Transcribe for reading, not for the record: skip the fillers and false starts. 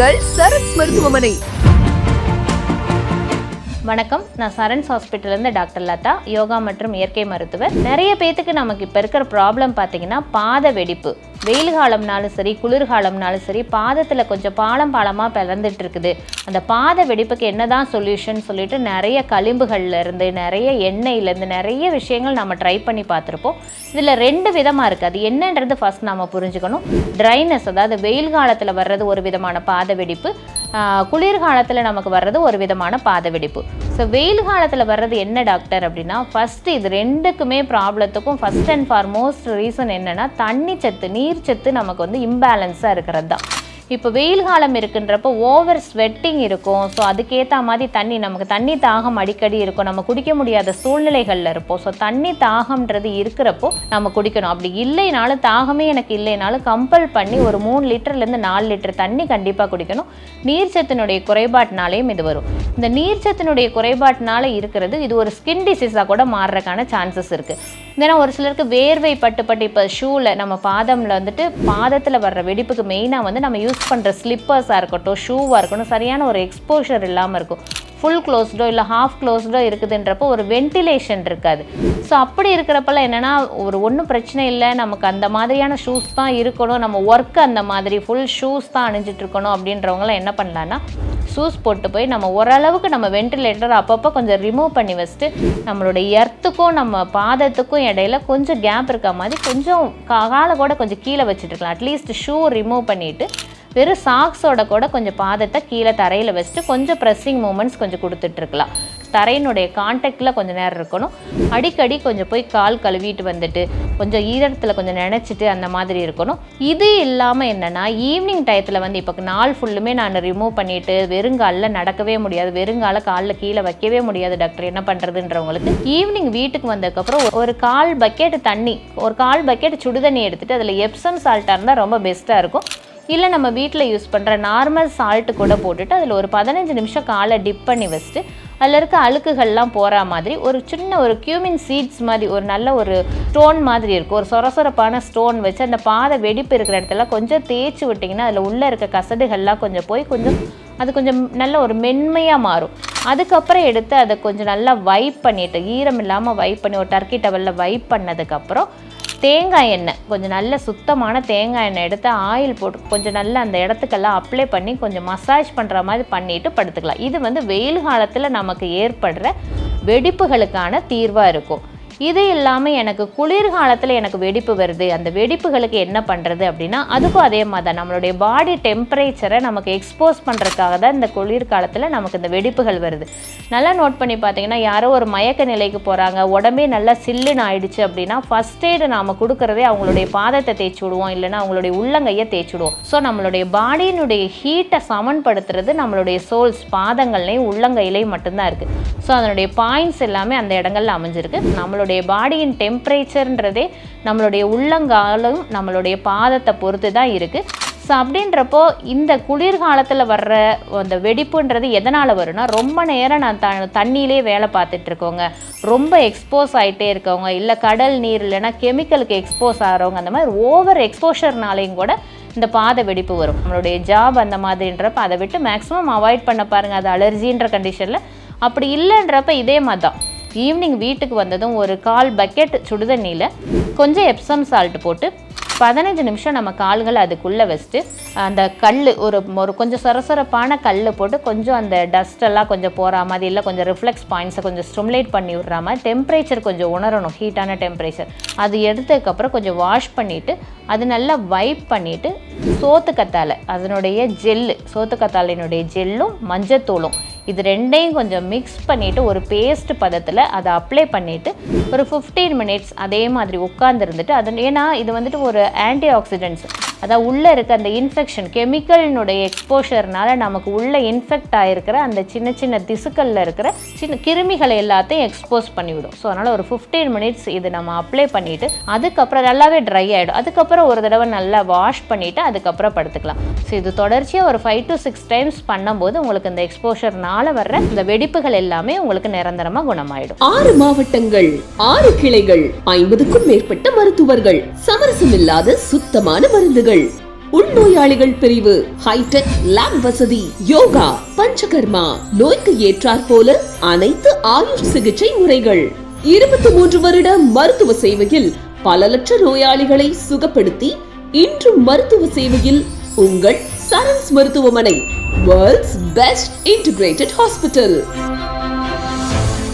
உங்கள் சரண்ஸ் மருத்துவமனை. வணக்கம், நான் சரண்ஸ் ஹாஸ்பிட்டல்லேருந்து டாக்டர் லதா, யோகா மற்றும் இயற்கை மருத்துவர். நிறைய பேத்துக்கு நமக்கு இப்போ இருக்கிற ப்ராப்ளம் பார்த்தீங்கன்னா பாத வெடிப்பு. வெயில் காலம்னாலும் சரி, குளிர்காலம்னாலும் சரி, பாதத்தில் கொஞ்சம் பாலமாக பிளந்துட்டு இருக்குது. அந்த பாத வெடிப்புக்கு என்னதான் சொல்யூஷன் சொல்லிட்டு நிறைய களிம்புகள்லேருந்து, நிறைய எண்ணெயிலேருந்து, நிறைய விஷயங்கள் நம்ம ட்ரை பண்ணி பார்த்துருப்போம். இதில் 2 விதமாக இருக்குது. அது என்னன்றது ஃபஸ்ட் நம்ம புரிஞ்சுக்கணும். ட்ரைனஸ், அதாவது வெயில் காலத்தில் வர்றது ஒரு விதமான பாத வெடிப்பு, குளிர்காலத்தில் நமக்கு வர்றது ஒரு விதமான பாத வெடிப்பு. ஸோ வெயில் காலத்தில் வர்றது என்ன டாக்டர் அப்படின்னா, ஃபஸ்ட்டு இது 2க்குமே ப்ராப்ளத்துக்கும் ஃபஸ்ட் அண்ட் ஃபார்மோஸ்ட் ரீசன் என்னென்னா தண்ணி சத்து, நீர் சத்து நமக்கு வந்து இம்பேலன்ஸாக இருக்கிறது தான். இப்போ வெயில் காலம் இருக்குன்றப்போ ஓவர் ஸ்வெட்டிங் இருக்கும். ஸோ அதுக்கேற்ற மாதிரி நமக்கு தண்ணி தாகம் அடிக்கடி இருக்கும். நம்ம குடிக்க முடியாத சூழ்நிலைகளில் இருப்போம். ஸோ தண்ணி தாகம்ன்றது இருக்கிறப்போ நம்ம குடிக்கணும். அப்படி இல்லைனாலும், தாகமே எனக்கு இல்லைனாலும் கம்பல் பண்ணி ஒரு 3 லிட்டர்லேருந்து 4 லிட்டர் தண்ணி கண்டிப்பாக குடிக்கணும். நீர்ச்சத்தினுடைய குறைபாட்டினாலேயும் இது வரும். இந்த நீர்ச்சத்தினுடைய குறைபாட்டினால இருக்கிறது இது ஒரு ஸ்கின் டிசீஸாக கூட மாறுறதுக்கான சான்சஸ் இருக்குது. ஏன்னா ஒரு சிலருக்கு வேர்வை பட்டு இப்போ ஷூவில், நம்ம பாதமில் வந்துட்டு பாதத்தில் வர்ற வெடிப்புக்கு மெயினாக வந்து நம்ம யூஸ் பண்ணுற ஸ்லிப்பர்ஸாக இருக்கட்டும், ஷூவாக இருக்கட்டும், சரியான ஒரு எக்ஸ்போஷர் இல்லாமல் இருக்கும். ஃபுல் க்ளோஸ்டோ இல்லை ஹாஃப் க்ளோஸ்டோ இருக்குதுன்றப்போ ஒரு வென்டிலேஷன் இருக்காது. ஸோ அப்படி இருக்கிறப்பெல்லாம் என்னென்னா, ஒன்றும் பிரச்சனை இல்லை, நமக்கு அந்த மாதிரியான ஷூஸ் தான் இருக்கணும், நம்ம ஒர்க்கு அந்த மாதிரி ஃபுல் ஷூஸ் தான் அணிஞ்சிட்டு இருக்கணும் அப்படின்றவங்களாம் என்ன பண்ணலான்னா, ஷூஸ் போட்டு போய் நம்ம ஓரளவுக்கு நம்ம வென்டிலேட்டர் அப்பப்போ கொஞ்சம் ரிமூவ் பண்ணி வச்சுட்டு, நம்மளோட எர்த்துக்கும் நம்ம பாதத்துக்கும் இடையில கொஞ்சம் கேப் இருக்க மாதிரி கொஞ்சம் காலை கூட கொஞ்சம் கீழே வச்சுட்டு இருக்கலாம். அட்லீஸ்ட் ஷூ ரிமூவ் பண்ணிவிட்டு வெறும் சாக்ஸோட கூட கொஞ்சம் பாதத்தை கீழே தரையில் வச்சுட்டு கொஞ்சம் ப்ரெஸ்ஸிங் மூமெண்ட்ஸ் கொஞ்சம் கொடுத்துட்ருக்கலாம். தரையினுடைய கான்டாக்டில் கொஞ்சம் நேரம் இருக்கணும். அடிக்கடி கொஞ்சம் போய் கால் கழுவிட்டு வந்துட்டு கொஞ்சம் ஈரத்தில் கொஞ்சம் நினச்சிட்டு அந்த மாதிரி இருக்கணும். இது இல்லாமல் என்னென்னா, ஈவினிங் டயத்தில் வந்து இப்போ நாள் ஃபுல்லுமே நான் ரிமூவ் பண்ணிவிட்டு வெறுங்காலில் நடக்கவே முடியாது, வெறுங்கால காலில் கீழே வைக்கவே முடியாது டாக்டர், என்ன பண்ணுறதுன்றவங்களுக்கு ஈவினிங் வீட்டுக்கு வந்ததுக்கப்புறம் ஒரு 1/4 பக்கெட் தண்ணி, ஒரு 1/4 பக்கெட் சுடுதண்ணி எடுத்துகிட்டு அதில் எப்சம் சால்ட்டாக இருந்தால் ரொம்ப பெஸ்ட்டாக இருக்கும். இல்லை நம்ம வீட்டில் யூஸ் பண்ணுற நார்மல் சால்ட்டு கூட போட்டுட்டு அதில் ஒரு 15 நிமிஷம் காலை டிப் பண்ணி வச்சுட்டு அதில் இருக்க அழுக்குகள்லாம் போகிற மாதிரி ஒரு சின்ன ஒரு கியூமின் சீட்ஸ் மாதிரி ஒரு நல்ல ஒரு ஸ்டோன் மாதிரி இருக்கும், ஒரு சொரசொரப்பான ஸ்டோன் வச்சு அந்த பாத வெடிப்பு இருக்கிற இடத்துல கொஞ்சம் தேய்ச்சி விட்டிங்கன்னா அதில் உள்ளே இருக்க கசடுகள்லாம் கொஞ்சம் போய் அது கொஞ்சம் நல்ல ஒரு மென்மையாக மாறும். அதுக்கப்புறம் எடுத்து அதை கொஞ்சம் நல்லா வைப் பண்ணிவிட்டு, ஈரம் இல்லாமல் வைப் பண்ணி ஒரு டர்க்கி டவலில் வைப் பண்ணதுக்கப்புறம் தேங்காய் எண்ணெய், கொஞ்சம் நல்ல சுத்தமான தேங்காய் எண்ணெய் எடுத்து ஆயில் போட்டு கொஞ்சம் நல்லா அந்த இடத்துக்கெல்லாம் அப்ளை பண்ணி கொஞ்சம் மசாஜ் பண்ணுற மாதிரி பண்ணிவிட்டு படுத்துக்கலாம். இது வந்து வெயில் காலத்தில் நமக்கு ஏற்படுற வெடிப்புகளுக்கான தீர்வாக இருக்கும். இது இல்லாமல் எனக்கு குளிர்காலத்தில் எனக்கு வெடிப்பு வருது, அந்த வெடிப்புகளுக்கு என்ன பண்ணுறது அப்படின்னா, அதுக்கும் அதே மாதிரி தான் நம்மளுடைய பாடி டெம்பரேச்சரை நமக்கு எக்ஸ்போஸ் பண்ணுறதுக்காக தான் இந்த குளிர்காலத்தில் நமக்கு இந்த வெடிப்புகள் வருது. நல்லா நோட் பண்ணி பார்த்தீங்கன்னா, யாரோ ஒரு மயக்க நிலைக்கு போகிறாங்க, உடம்பே நல்லா சில்லுன்னு ஆயிடுச்சு அப்படின்னா ஃபஸ்ட் எய்டு நாம் கொடுக்குறதே அவங்களுடைய பாதத்தை தேய்ச்சி விடுவோம், இல்லைன்னா அவங்களுடைய உள்ளங்கையை தேய்ச்சி விடுவோம். ஸோ நம்மளுடைய பாடியினுடைய ஹீட்டை சமன்படுத்துறது நம்மளுடைய சோல்ஸ், பாதங்கள்லையும் உள்ளங்கையிலையும் மட்டும்தான் இருக்குது. ஸோ அதனுடைய பாயிண்ட்ஸ் எல்லாமே அந்த இடங்கள்ல அமைஞ்சிருக்கு. நம்மளுடைய பாடியின் டெம்பரேச்சர்ன்றதே நம்மளுடைய உள்ளங்காலும் நம்மளுடைய பாதத்தை பொறுத்து தான் இருக்குது. ஸோ அப்படின்றப்போ இந்த குளிர்காலத்தில் வர்ற அந்த வெடிப்புன்றது எதனால் வரும்னா, ரொம்ப நேரம் நான் தண்ணியிலே வேலை பார்த்துட்டு இருக்கவங்க, ரொம்ப எக்ஸ்போஸ் ஆகிட்டே இருக்கவங்க, இல்லை கடல் நீர் இல்லைன்னா கெமிக்கலுக்கு எக்ஸ்போஸ் ஆகிறவங்க, அந்த மாதிரி ஓவர் எக்ஸ்போஷர்னாலையும் கூட இந்த பாத வெடிப்பு வரும். நம்மளுடைய ஜாப் அந்த மாதிரின்றப்ப அதை விட்டு மேக்ஸிமம் அவாய்ட் பண்ண பாருங்கள், அது அலர்ஜின்ற கண்டிஷனில். அப்படி இல்லைன்றப்ப இதே மாதிரி தான், ஈவினிங் வீட்டுக்கு வந்ததும் ஒரு 1/4 பக்கெட் சுடுதண்ணியில் கொஞ்சம் எப்சம் சால்ட் போட்டு 15 நிமிஷம் நம்ம கால்களை அதுக்குள்ளே வச்சுட்டு அந்த கல் ஒரு கொஞ்சம் சொரசொரப்பான கல் போட்டு கொஞ்சம் அந்த டஸ்டெல்லாம் கொஞ்சம் போகிற மாதிரி, இல்லை கொஞ்சம் ரிஃப்ளெக்ஸ் பாயிண்ட்ஸை கொஞ்சம் ஸ்டிமுலேட் பண்ணி விடுற மாதிரி, டெம்பரேச்சர் கொஞ்சம் உணரணும், ஹீட்டான டெம்பரேச்சர். அது எடுத்ததுக்கப்புறம் கொஞ்சம் வாஷ் பண்ணிவிட்டு அது நல்லா வைப் பண்ணிவிட்டு சோத்துக்கத்தாழை அதனுடைய ஜெல்லு, சோத்துக்கத்தாழையினுடைய ஜெல்லும் மஞ்சத்தூளும் இது 2ஐயும் கொஞ்சம் மிக்ஸ் பண்ணிவிட்டு ஒரு பேஸ்ட் பதத்தில் அதை அப்ளை பண்ணிவிட்டு ஒரு 15 மினிட்ஸ் அதே மாதிரி உட்காந்துருந்துட்டு, ஏன்னா இது வந்துட்டு ஒரு ஆன்டி ஆக்சிடென்ட்ஸ், அதாவது உள்ளே இருக்க அந்த இன்ஃபெக்ஷன் கெமிக்கலினுடைய எக்ஸ்போஷர்னால நமக்கு உள்ளே இன்ஃபெக்ட் ஆகிருக்கிற அந்த சின்ன சின்ன திசுக்களில் இருக்கிற சின்ன கிருமிகளை எல்லாத்தையும் எக்ஸ்போஸ் பண்ணிவிடும். ஸோ அதனால் ஒரு 15 மினிட்ஸ் இது நம்ம அப்ளை பண்ணிவிட்டு அதுக்கப்புறம் நல்லாவே ட்ரை ஆகிடும். அதுக்கப்புறம் ஒரு தடவை நல்லா வாஷ் பண்ணிவிட்டு அதுக்கப்புறம் படுத்துக்கலாம். ஸோ இது தொடர்ச்சியாக ஒரு 5 to 6 டைம்ஸ் பண்ணும்போது உங்களுக்கு இந்த எக்ஸ்போஷர்னால வர்ற இந்த வெடிப்புகள் எல்லாமே உங்களுக்கு நிரந்தரமாக குணமாயிடும். 6 மாவட்டங்கள், 6 கிளைகள், 50க்கும் மேற்பட்ட மருத்துவர்கள், சமரசமில்லாத சுத்தமான மருந்துகள். உள்நோயாளிகள் பிரிவு, ஹைடெக் லேப் வசதி, யோகா, பஞ்சகர்மா, நோய்க்கு ஏற்றாற் போல அனைத்து ஆயுஷ் சிகிச்சை முறைகள், 23 வருட மருத்துவ சேவையில் பல லட்ச நோயாளிகளை சுகப்படுத்தி இன்றும் மருத்துவ சேவையில் உங்கள் சரண்ஸ் மருத்துவமனை, வேர்ல்ட்ஸ் பெஸ்ட் இன்டிகிரேட்டட் ஹாஸ்பிட்டல்.